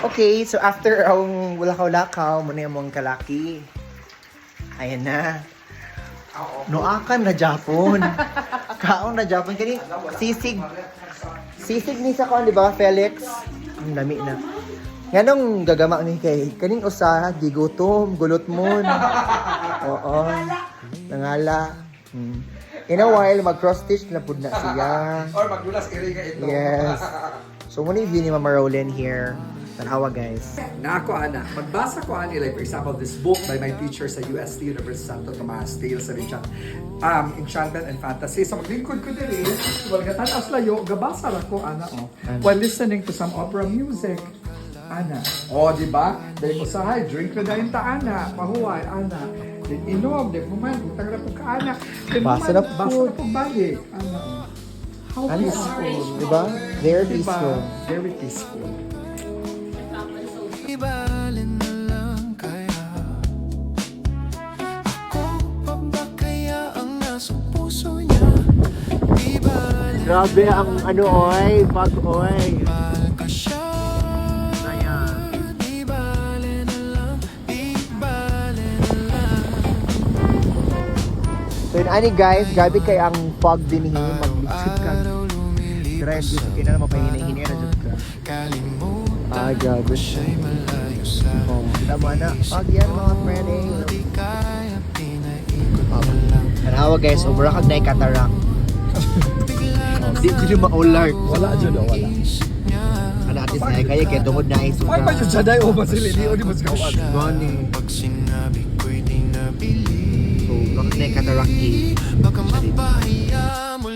Okay, so after ang lakaw-lakaw, muna yung mong kalaki. Ayan na. Noakan na Japon. Kaon na Japon. Kani, sisig ni sa kaon, di ba, Felix? Ang dami na. Ganong gagama ni kay. Kaning usa, di gutom, gulot mon. Oo. Nangala. In a while, mag-cross-stitch na pud na siya. Or magdulas iri ka ito. Yes. So, muna yung view ni Mama Rolyn here. Tanawa, guys. Na ako, Ana, magbasa ko, Ani, like, for example, this book by my teacher sa UST, University Santo Tomas, Tales of Enchantment and Fantasy. So, maglingkod ko din eh. Well, gatatas layo, gabasa lang ko, Ana, oh. While listening to some opera music. Ana. Oh, di ba? Dahil mo sahay, drink na dahil ta, Ana. Pahuway, Ana. Then inom, di mo man, utang na po ka, Ana. Then Basa na basa na po balik, Ana. How Ano? peaceful. Diba? Very Diba? peaceful. Very peaceful. Ibalin na lang kaya ako pa ba kaya ang nasa puso niya? Ibalin Grabe ang ano, oy. Pag, oy. ka siya. Ayan. Ibalin na lang, ibalin na lang. So yun, ani guys, grabe kay ang fog din mag-shoot ka. Araw lumilipas Drive dito, kaya na mapahina-hina na dito ka. kalimutan Ah, grabe. siya'y malayo sa Oh, tama na. Pag yan mga friend. di kaya pinaikot mo lang. Tanawa guys, overakag na yung Di ko ma-alert. Wala dyan, wala. Ano atin sa kaya kaya tungod na iso Why ba yung Jaday o Basili? Di o di mas kawan. Gani. Pag sinabi ko'y di nabili, So, bakit na yung cataract eh? baka mapahiya mo